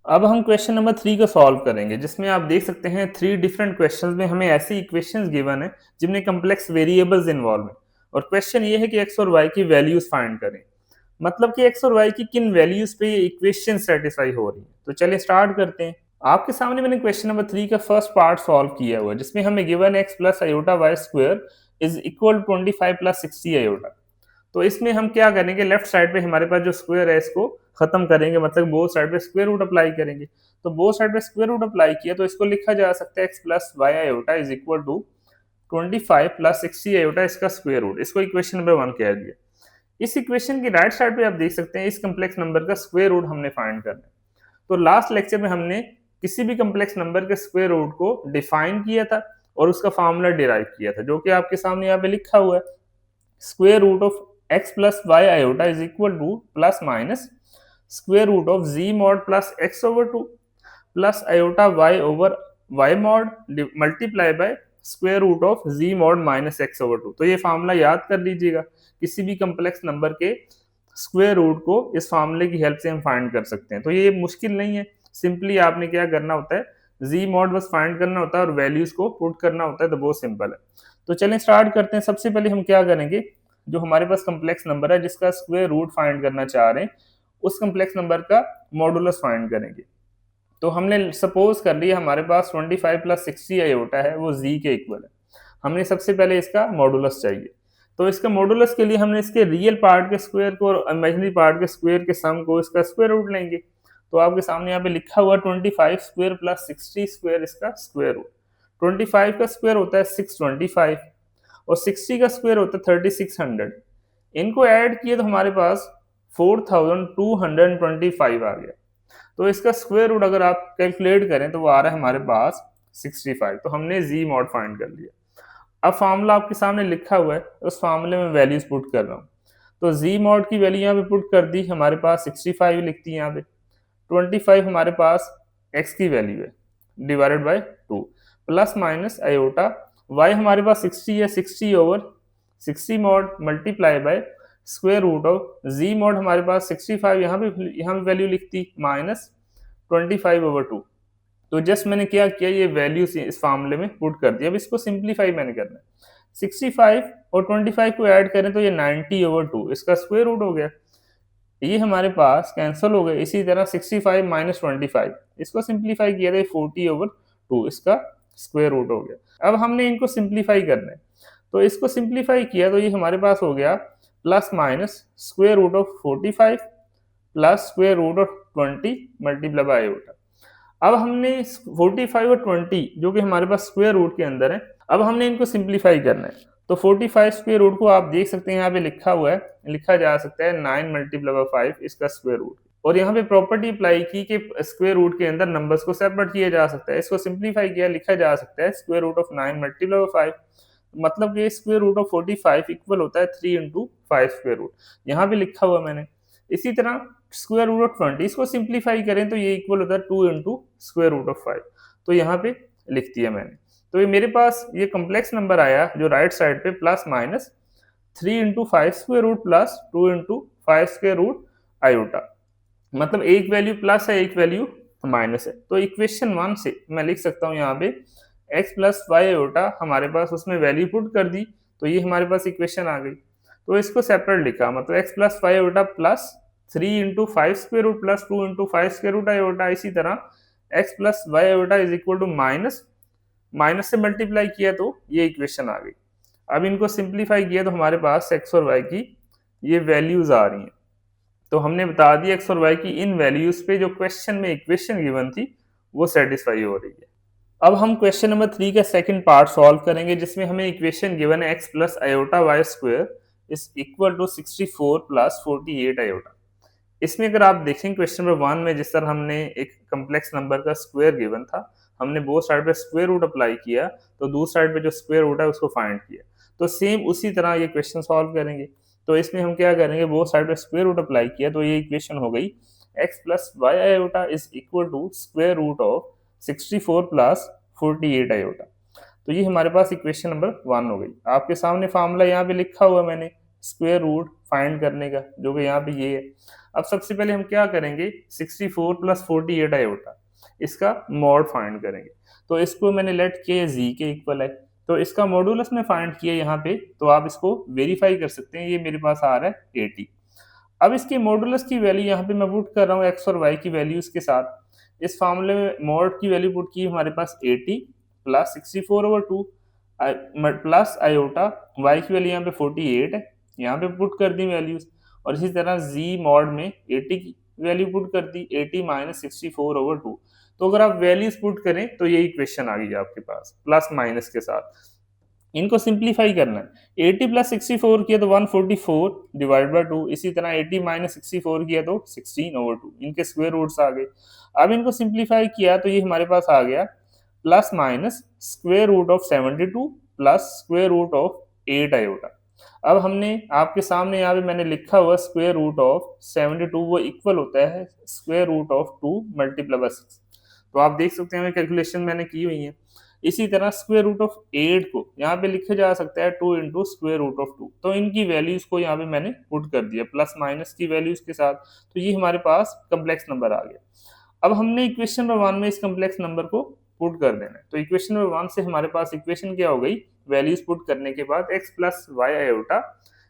अब हम question number 3 को सॉल्व करेंगे, जिसमें आप देख सकते हैं 3 डिफरेंट क्वेश्चंस में हमें ऐसी इक्वेशंस गिवन है जिनमें कॉम्प्लेक्स वेरिएबल्स इन्वॉल्व हैं। और क्वेश्चन ये है कि एक्स और वाई की वैल्यूज फाइंड करें। मतलब कि एक्स और वाई की किन वैल्यूज पे ये इक्वेशन सेटिस्फाई हो रही है। तो चलिए स्टार्ट करते हैं। आपके सामने मैंने क्वेश्चन नंबर 3 का फर्स्ट पार्ट सॉल्व किया हुआ है, जिसमें हमें given X plus iota Y square is equal 25 plus 60 iota. तो इसमें हम क्या करेंगे, लेफ्ट साइड पे हमारे पास जो स्क्वायर है इसको खत्म करेंगे, मतलब बोथ साइड पे स्क्वायर रूट अप्लाई करेंगे। तो बोथ साइड पे स्क्वायर रूट अप्लाई किया तो इसको लिखा जा सकता है X plus Y iota is equal to 25 plus 60 iota इसका स्क्वायर रूट। इसको इक्वेशन नंबर 1 कह दिया। इस इक्वेशन की राइट साइड पे आप देख सकते हैं इस कम्प्लेक्स नंबर का स्क्वायर रूट हमने फाइंड करना है। तो लास्ट लेक्चर में हमने किसी भी कम्प्लेक्स नंबर के स्क्वायर रूट को डिफाइन किया था और उसका फॉर्मूला डिराइव किया था, जो कि आपके सामने यहाँ पे लिखा हुआ है। Square root of x plus Y iota is equal to plus minus square root of z mod plus x over 2 plus iota y over y mod multiply by square root of z mod minus x over 2। तो ये formula याद कर लीजिएगा। किसी भी complex number के square root को इस फार्मूले की हेल्प से हम फाइंड कर सकते हैं। तो ये मुश्किल नहीं है, सिंपली आपने क्या करना होता है, z मॉड बस फाइंड करना होता है और वैल्यूज को पुट करना होता है। तो बहुत सिंपल है। तो चलें स्टार्ट करते हैं। सबसे पहले हम क्या करेंगे, जो हमारे पास कम्प्लेक्स नंबर है जिसका स्क्वायर रूट फाइंड करना चाह रहे हैं, उस कम्प्लेक्स नंबर का मॉडुलस फाइंड करेंगे। तो हमने सपोज कर लिया हमारे पास 25 प्लस 60 आयोटा है, वो z के इक्वल है। हमने सबसे पहले इसका मॉडुलस चाहिए। तो इसका मॉडुलस के लिए हमने इसके रियल पार्ट के स्क्वायर को और इमेजिनरी पार्ट के स्क्वायर के सम को इसका स्क्वायर रूट लेंगे। तो आपके सामने यहाँ पे लिखा हुआ 25 स्क्वायर प्लस 60 स्क्वायर इसका स्क्वायर रूट। 25 का स्क्वायर होता है 625 और 60 का स्क्वायर होता है 3600। इनको ऐड किए तो हमारे पास 4225 आ गया। तो इसका स्क्वायर रूट अगर आप कैलकुलेट करें तो वो आ रहा है हमारे पास 65। तो हमने जी मॉड फाइंड कर लिया। अब फार्मूला आपके सामने लिखा हुआ है, उस फार्मूले में वैल्यूज पुट कर रहा हूँ। तो जी मॉड की वैल्यू यहाँ पे पुट कर दी, हमारे पास 65 लिखती है यहाँ पे। 25 हमारे पास x की वैल्यू है divided by 2 plus minus iota y हमारे पास 60 है, 60 over 60 mod multiply by square root of z mod हमारे पास 65 यहाँ पे वैल्यू लिखती माइनस 25 ओवर 2। तो जस्ट मैंने क्या किया, ये वैल्यूज इस फार्मूले में पुट कर दिया। अब इसको सिंप्लीफाई मैंने करना है। 65 और 25 को ऐड करें तो ये 90 ओवर 2 इसका स्क्वायर रूट हो गया। ये हमारे पास कैंसिल हो गए। इसी तरह 65 माइनस 25 इसको सिंप्लीफाई किया था 40 ओवर 2 इसका स्क्वायर रूट हो गया। अब हमने इनको सिंप्लीफाई करना है। तो इसको सिंप्लीफाई किया तो ये हमारे पास हो गया plus minus square root of 45 plus square root of 20 multiply by iota. अब हमने 45 और 20 जो कि हमारे पास स्क्वायर रूट के अंदर है, अब हमने इनको सिंप्लीफाई करना है। तो 45 स्क्वायर रूट को आप देख सकते हैं यहाँ पे लिखा हुआ है, लिखा जा सकता है 9 मल्टीप्लाई बाय 5 इसका स्क्वायर रूट। और यहाँ पे प्रॉपर्टी अप्लाई की कि स्क्वायर रूट के अंदर नंबर्स को सेपरेट किया जा सकता है। इसको सिंप्लीफाई किया, लिखा जा सकता है square root of 9 multiply by 5, मतलब ये स्क्वायर रूट ऑफ 45 इक्वल होता है 3 इंटू 5 स्क्वायर रूट। यहाँ पे लिखा हुआ मैंने। इसी तरह स्क्वायर रूट ऑफ 20 इसको सिंप्लीफाई करें तो ये इक्वल होता है 2 इंटू स्क्वायर रूट ऑफ 5। तो यहाँ पे लिख दिया मैंने। तो ये मेरे पास ये कम्प्लेक्स नंबर आया जो राइट साइड पे plus minus 3 into 5 square root plus 2 into 5 square root iota. मतलब एक वैल्यू प्लस है, एक वैल्यू माइनस है। तो इक्वेशन 1 से मैं लिख सकता हूँ यहाँ पे x प्लस वाई आयोटा, हमारे पास उसमें वैल्यू पुट कर दी तो ये हमारे पास इक्वेशन आ गई। तो इसको सेपरेट लिखा, मतलब x plus Y iota plus 3 into 5 square root plus 2 into 5 square root iota. इसी तरह x plus Y iota is equal to minus, minus से मल्टीप्लाई किया तो ये इक्वेशन आ गई। अब इनको सिंप्लीफाई किया तो हमारे पास x और y की ये वैल्यूज आ रही हैं। तो हमने बता दिया x और y की इन वैल्यूज पे जो क्वेश्चन में इक्वेशन गिवन थी वो सेटिस्फाई हो रही है। अब हम क्वेश्चन नंबर 3 का सेकंड पार्ट सॉल्व करेंगे, जिसमें हमें इक्वेशन गिवन है x plus iota Y square is equal to 64 plus 48 iota. इसमें अगर आप देखें क्वेश्चन नंबर 1 में जिस तरह हमने एक कम्प्लेक्स नंबर का स्क्वायर गिवन था, हमने बोथ साइड पे स्क्वायर रूट अप्लाई किया तो दूसरी साइड पे जो स्क्वायर रूट है उसको फाइंड किया। तो सेम उसी तरह ये क्वेश्चन सॉल्व करेंगे। तो इसमें हम क्या करेंगे, बोथ साइड पे स्क्वायर रूट अप्लाई किया तो ये इक्वेशन हो गई x plus Y iota is equal to square root of 64 plus 48 iota. तो ये हमारे पास इक्वेशन नंबर 1 हो गई। आपके सामने फार्मूला यहाँ पे लिखा हुआ मैंने स्क्वायर रूट फाइंड करने का, जो कि यहाँ पे ये है। अब सबसे पहले हम क्या करेंगे, 64 प्लस 48 आयोटा, इसका मॉड फाइंड करेंगे। तो इसको मैंने लेट के जी के इक्वल है, तो इसका मॉडुलस में फाइंड किया यहाँ पे, तो आप इसको वेरीफाई कर सकते हैं। ये मेरे पास आ रहा है 80। अब इसके मॉडुलस की वैल्यू यहाँ पे मैं पुट कर रहा हूँ एक्स और वाई की वैल्यूज के साथ। इस फॉर्मूले में मॉड की वैल्यू पुट की हमारे पास 80 प्लस 64/2 प्लस आयोटा, वाई की वैल्यू यहाँ पे 48 है, यहाँ पे पुट कर दी वैल्यूज। और इसी तरह जी मॉड में 80 की वैल्यू पुट कर दी, 80 माइनस 64/2। तो अगर आप वैल्यूज पुट करें तो ये इक्वेशन आ गई आपके पास प्लस माइनस के साथ। इनको सिंप्लीफाई करना है। 80 प्लस 64 किया तो 144 डिवाइड बाय 2। इसी तरह 80 माइनस 64 किया तो 16/2। इनके स्क्वायर रूट्स आ गए। अब इनको सिंप्लीफाई किया तो ये हमारे पास आ गया plus minus square root of 72 plus square root of 8 iota. अब हमने आपके सामने यहाँ पे मैंने लिखा हुआ स्क्वायर रूट ऑफ 72 वो इक्वल होता है square root of 2 multiply by 6। तो आप देख सकते हैं कैलकुलेशन मैंने की हुई है। इसी तरह स्क्वायर रूट ऑफ 8 को यहाँ पे लिखा जा सकता है 2 इंटू स्क्वायर रूट ऑफ 2। तो इनकी वैल्यूज को यहाँ पे मैंने पुट कर दिया प्लस माइनस की वैल्यूज के साथ। तो ये हमारे पास कम्प्लेक्स नंबर आ गया। अब हमने इक्वेशन नंबर 1 में इस कम्प्लेक्स नंबर को पुट कर देना है। तो इक्वेशन नंबर 1 से हमारे पास इक्वेशन क्या हो गई, वैल्यूज पुट करने के बाद x plus Y iota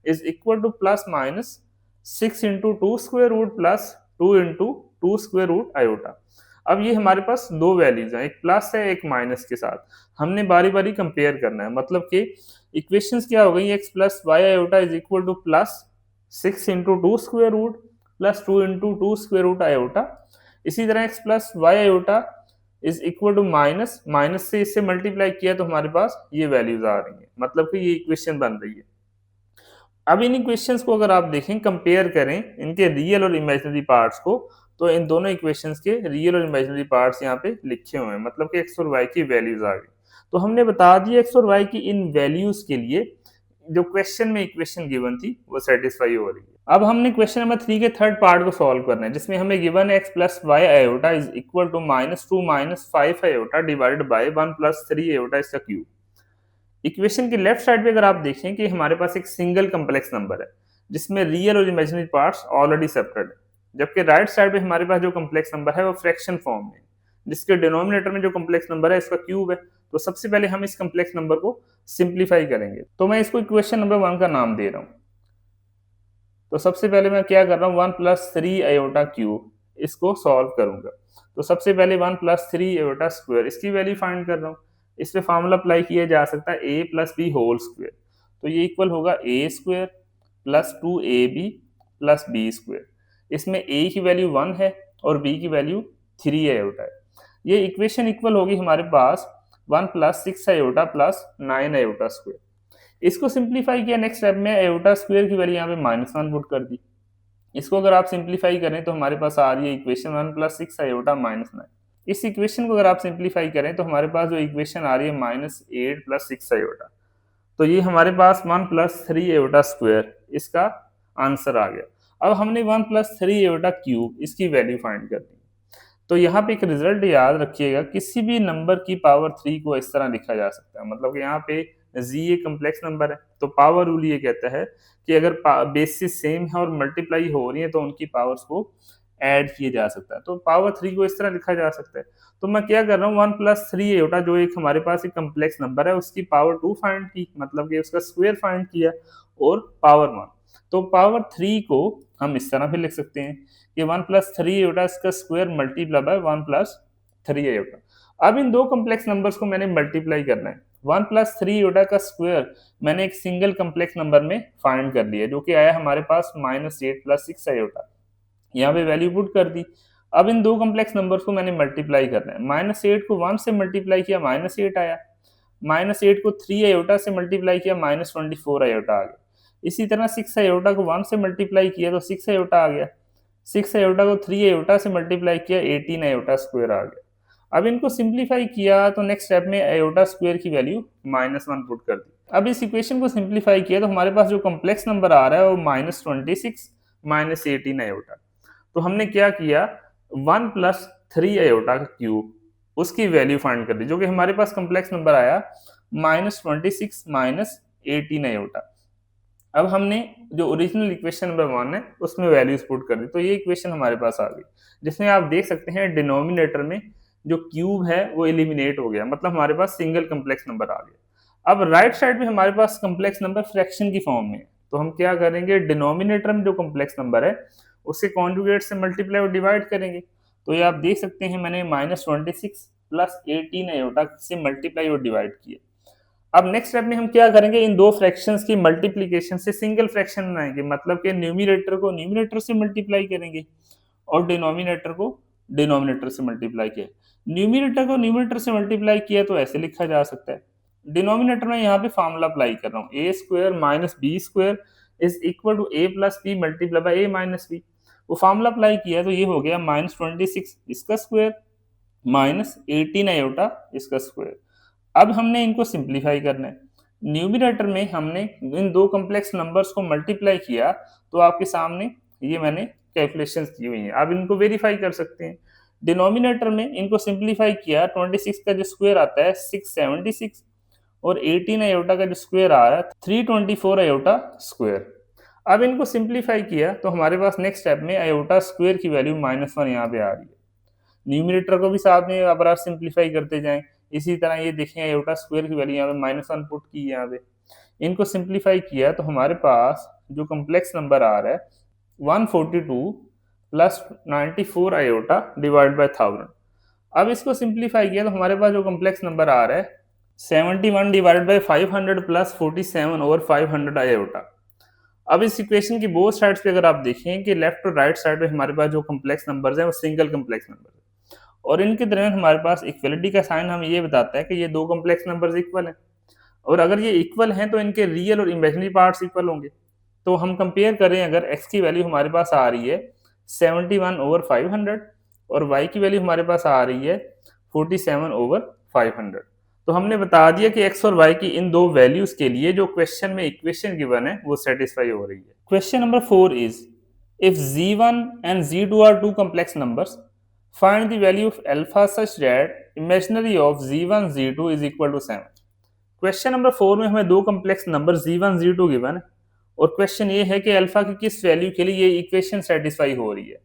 is equal to plus minus 6 into 2 square root plus 2 into 2 square root iota. अब ये हमारे पास दो वैल्यूज हैं, एक प्लस है एक माइनस के साथ। हमने बारी बारी कंपेयर करना है, मतलब कि इक्वेशंस क्या हो गई, X plus Y iota is equal to plus 6 into 2 square root plus 2 into 2 square root iota. इसी तरह X plus Y iota is equal to minus minus से इससे मल्टीप्लाई किया तो हमारे पास ये वैल्यूज आ रही है, मतलब कि ये इक्वेशन बन रही है। अब इन इक्वेशंस को अगर आप देखें, कंपेयर करें इनके रियल और इमेजिनरी पार्ट्स को, तो इन दोनों इक्वेशंस के रियल और इमेजिनरी पार्ट्स यहाँ पे लिखे हुए हैं, मतलब कि एक्स और वाई की वैल्यूज आ गई। तो हमने बता दिया एक्स और वाई की इन वैल्यूज के लिए जो क्वेश्चन में इक्वेशन गिवन थी वो सेटिस्फाई हो रही है। अब हमने क्वेश्चन नंबर 3 के थर्ड पार्ट को सॉल्व करना है, जिसमें हमें गिवन है X plus Y iota is equal to -2 minus 5 iota divided by 1 plus 3 iota इसका क्यूब। इक्वेशन के लेफ्ट साइड पे अगर आप देखें कि हमारे पास एक सिंगल कम्प्लेक्स नंबर है जिसमें रियल और इमेजिनरी पार्ट्स ऑलरेडी सेपरेट है, जबकि राइट साइड पे हमारे पास जो कम्प्लेक्स नंबर है वो फ्रैक्शन फॉर्म में, जिसके डिनोमिनेटर में जो कम्प्लेक्स नंबर है इसका क्यूब है। तो सबसे पहले हम इस कम्प्लेक्स नंबर को सिंप्लीफाई करेंगे। तो मैं इसको इक्वेशन नंबर 1 का नाम दे रहा हूँ। तो सबसे पहले मैं क्या कर रहा हूँ, 1 प्लस 3 आयोटा क्यूब, इसको सॉल्व करूंगा। तो सबसे पहले 1 प्लस 3 आयोटा स्क्वायर, इसकी वैल्यू फाइंड कर रहा हूँ। इस पे फार्मूला अप्लाई किया जा सकता है a plus B whole square. तो ये इक्वल होगा a square plus 2ab plus B square. इसमें a की वैल्यू 1 है और b की वैल्यू 3 आयोटा है। ये इक्वेशन इक्वल होगी हमारे पास 1 plus 6 iota plus 9 iota square. इसको सिंप्लीफाई किया नेक्स्ट स्टेप में, आयोटा स्क्वायर की वैल्यू यहाँ पे -1 पुट कर दी। इसको अगर आप सिंप्लीफाई करें तो हमारे पास आ रही है इक्वेशन 1 प्लस 6 आयोटा -9। इस इक्वेशन को अगर आप सिंप्लीफाई करें तो हमारे पास जो इक्वेशन आ रही है -8 प्लस 6 आयोटा। तो ये हमारे पास 1 प्लस 3 आयोटा स्क्वायर इसका आंसर आ गया। अब हमने 1 प्लस 3 आयोटा क्यूब इसकी वैल्यू फाइंड करनी है। तो यहाँ पे एक रिजल्ट याद रखिएगा, किसी भी नंबर की पावर 3 को इस तरह लिखा जा सकता है, मतलब कि यहाँ पे जी एक कम्प्लेक्स नंबर है तो पावर रूल ये कहता है कि अगर बेसिस सेम है और मल्टीप्लाई हो रही है तो उनकी पावर्स को ऐड किया जा सकता है। तो पावर 3 को इस तरह लिखा जा सकता है। तो मैं क्या कर रहा हूँ, 1 प्लस 3 आयोटा जो एक हमारे पास एक कम्प्लेक्स नंबर है उसकी पावर 2 फाइंड की, मतलब कि उसका स्क्वायर फाइंड किया, और पावर 1। तो पावर 3 को हम इस तरह भी लिख सकते हैं कि 1 प्लस 3 आयोटा इसका square multiply by 1 plus 3 iota. अब इन दो कम्प्लेक्स नंबर्स को मैंने मल्टीप्लाई करना है। 1 प्लस 3 आयोटा का स्क्वायर मैंने एक सिंगल कम्प्लेक्स नंबर में फाइंड कर लिया, जो कि आया हमारे पास -8 प्लस 6 आयोटा। यहाँ पे वैल्यू पुट कर दी। अब इन दो कम्प्लेक्स नंबर्स को मैंने मल्टीप्लाई करना है। -8 को 1 से मल्टीप्लाई किया -8 आया, -8 को 3 आयोटा से मल्टीप्लाई किया -24 आयोटा आ गया। इसी तरह 6 आयोटा को 1 से मल्टीप्लाई किया तो 6 आयोटा आ गया। 6 आयोटा को 3 आयोटा से मल्टीप्लाई किया 18 आयोटा स्क्वायर आ गया। अब इनको सिंप्लीफाई किया तो नेक्स्ट स्टेप में आयोटा स्क्वायर की वैल्यू -1 पुट कर दी। अब इस इक्वेशन को सिंप्लीफाई किया तो हमारे पास जो कम्प्लेक्स नंबर आ रहा है वो -26 -18 आयोटा। तो हमने क्या किया, 1 प्लस 3 आयोटा का क्यूब उसकी वैल्यू फाइंड कर दी, जो कि हमारे पास कम्प्लेक्स नंबर आया -26 -18 आयोटा। अब हमने जो ओरिजिनल इक्वेशन नंबर 1 है उसमें वैल्यूज पुट कर दी, तो ये इक्वेशन हमारे पास आ गई, जिसमें आप देख सकते हैं डिनोमिनेटर में जो क्यूब है वो एलिमिनेट हो गया, मतलब हमारे पास सिंगल कम्प्लेक्स नंबर आ गया। अब राइट साइड में हमारे पास कम्प्लेक्स नंबर फ्रैक्शन की फॉर्म में है, तो हम क्या करेंगे, डिनोमिनेटर में जो कम्प्लेक्स नंबर है उसके कॉन्जुगेट से मल्टीप्लाई और डिवाइड करेंगे। तो ये आप देख सकते हैं मैंने -26 प्लस 18 आयोटा से मल्टीप्लाई और डिवाइड किया। अब नेक्स्ट स्टेप में हम क्या करेंगे, इन दो फ्रैक्शंस की मल्टीप्लिकेशन से सिंगल फ्रैक्शन बनाएंगे, मतलब कि न्यूमिनेटर को न्यूमिनेटर से मल्टीप्लाई करेंगे और डिनोमिनेटर को डिनोमिनेटर से मल्टीप्लाई किया। न्यूमिनेटर को न्यूमिनेटर से मल्टीप्लाई किया तो ऐसे लिखा जा सकता है, डिनोमिनेटर में यहाँ पे फॉर्मूला अप्लाई कर रहा हूँ, A square minus B square is equal to A plus B multiply by A minus B. वो फॉर्मूला अप्लाई किया तो ये हो गया -26 इसका स्क्वायर माइनस 18 आयोटा इसका स्क्वायर। अब हमने इनको सिंप्लीफाई करना है, न्यूमिनेटर में हमने इन दो कॉम्प्लेक्स नंबर्स को मल्टीप्लाई किया, तो आपके सामने ये मैंने कैलकुलेशंस की हुई हैं, आप इनको वेरीफाई कर सकते हैं। डिनोमिनेटर में इनको सिंप्लीफाई किया, 26 का जो स्क्वायर आता है 676 और 18 आयोटा का जो स्क्वायर आ रहा है 324 आयोटा स्क्वायर। अब इनको सिंप्लीफाई किया तो हमारे पास नेक्स्ट स्टेप में आयोटा स्क्वायर की वैल्यू -1 यहाँ पे आ रही है। न्यूमिनेटर को भी साथ में अगर आप सिंप्लीफाई करते जाएं, इसी तरह ये देखें आयोटा स्क्वायर की वैल्यू यहाँ पे -1 पुट की यहाँ पे, इनको सिंप्लीफाई किया तो हमारे पास जो कम्प्लेक्स नंबर आ रहा है 142 प्लस 94 आयोटा डिवाइड बाय 1000। अब इसको सिंप्लीफाई किया तो हमारे पास जो कम्प्लेक्स नंबर आ रहा है 71 divide by 500 plus 47 over 500 iota. अब इस इक्वेशन की बोथ साइड्स पे अगर आप देखें कि लेफ्ट और राइट साइड पे हमारे पास जो कम्प्लेक्स नंबर्स हैं वो सिंगल कम्प्लेक्स नंबर है, और इनके दरमियान हमारे पास इक्वलिटी का साइन हमें ये बताता है कि ये दो कॉम्प्लेक्स नंबर्स इक्वल हैं, और अगर ये इक्वल हैं तो इनके रियल और इमेजिनरी पार्ट्स इक्वल होंगे। तो हम कंपेयर करें, अगर x की वैल्यू हमारे पास आ रही है 71 ओवर 500 और y की वैल्यू हमारे पास आ रही है 47 ओवर 500, तो हमने बता दिया कि x और y की इन दो वैल्यूज के लिए जो क्वेश्चन में इक्वेशन गिवन है वो सेटिस्फाई हो रही है। Question number 4 is if z1 and z2 are two complex numbers, find the value of alpha such that imaginary of z1 z2 is equal to 7। Question number 4 में हमें दो complex number z1 z2 given है, और question ये है कि alpha की किस वैल्यू के लिए ये इक्वेशन सेटिस्फाई हो रही है,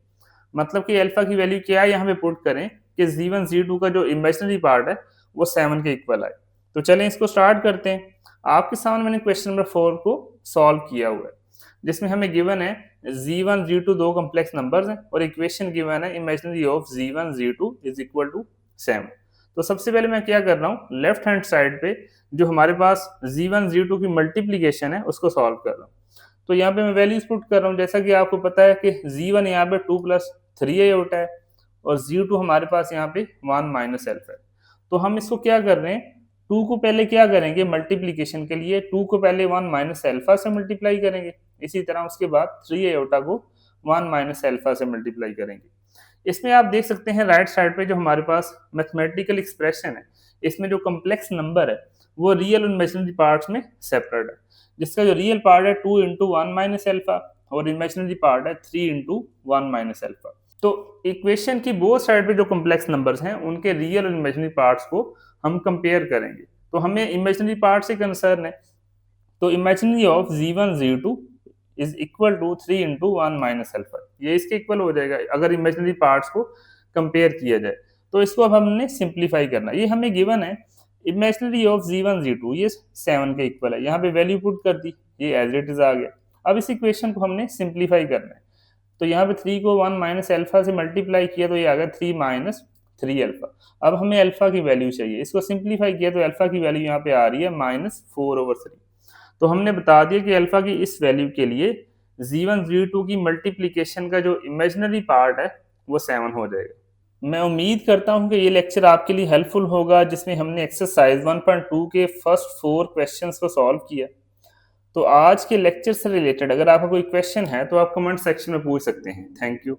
मतलब कि अल्फा की वैल्यू क्या है यहाँ पे पुट करें कि z1 z2 का जो इमेजिनरी पार्ट है वो 7 के इक्वल आए। तो चलें इसको स्टार्ट करते हैं। आपके सामने मैंने क्वेश्चन नंबर 4 को सॉल्व किया हुआ है, जिसमें हमें गिवन है z1 z2 दो कॉम्प्लेक्स नंबर्स हैं और इक्वेशन गिवन है imaginary of z1 z2 is equal to 7। तो सबसे पहले मैं क्या कर रहा हूँ, लेफ्ट हैंड साइड पे जो हमारे पास z1 z2 की मल्टीप्लीकेशन है उसको सॉल्व कर रहा हूँ। तो यहाँ पे मैं वैल्यूज पुट कर रहा हूँ, जैसा कि आपको पता है कि z1 यहाँ पे 2 प्लस 3a होता है और z2 हमारे पास यहाँ पे 1 माइनस एल्फा है। तो हम इसको क्या कर रहे हैं, 2 को पहले क्या करेंगे मल्टीप्लीकेशन के लिए, 2 को पहले 1 माइनस एल्फा से मल्टीप्लाई करेंगे, इसी तरह उसके बाद 3 आयोटा को 1 माइनस एल्फा से मल्टीप्लाई करेंगे। इसमें आप देख सकते हैं राइट साइड पे जो हमारे पास मैथमेटिकल एक्सप्रेशन है, इसमें जो कम्प्लेक्स नंबर है वो रियल और इमेजिनरी पार्ट्स में सेपरेट है, जिसका जो रियल पार्ट है 2 इंटू 1 माइनस एल्फा और इमेजिनरी पार्ट है 3 इंटू 1 माइनस एल्फा। तो इक्वेशन की बोथ साइड पे जो कम्प्लेक्स नंबर्स हैं उनके रियल और इमेजिनरी पार्ट्स को हम कंपेयर करेंगे, तो हमें इमेजिनरी पार्ट से कंसर्न है, तो imaginary of z1 z2 is equal to 3 into 1 minus alpha, ये इसके इक्वल हो जाएगा अगर इमेजिनरी पार्ट्स को कंपेयर किया जाए। तो इसको अब हमने सिंप्लीफाई करना, ये हमें गिवन है इमेजिनरी ऑफ z1 z2 ये 7 के इक्वल है, यहाँ पे वैल्यू पुट कर दी, ये एज इट इज आ गया। अब इस इक्वेशन को हमने सिंप्लीफाई करना है, तो यहाँ पे 3 को 1 माइनस एल्फा से मल्टीप्लाई किया तो ये आ गया 3 माइनस 3 अल्फा। अब हमें अल्फा की वैल्यू चाहिए, इसको सिंप्लीफाई किया तो अल्फा की वैल्यू यहाँ पे आ रही है -4/3। तो हमने बता दिया कि अल्फा की इस वैल्यू के लिए z1 z2 की मल्टीप्लिकेशन का जो इमेजिनरी पार्ट है वो 7 हो जाएगा। मैं उम्मीद करता हूं कि ये लेक्चर आपके लिए हेल्पफुल होगा, जिसमें हमने एक्सरसाइज 1.2 के फर्स्ट 4 क्वेश्चंस को सॉल्व किया। तो आज के लेक्चर से रिलेटेड अगर आपका कोई क्वेश्चन है तो आप कमेंट सेक्शन में पूछ सकते हैं। Thank you.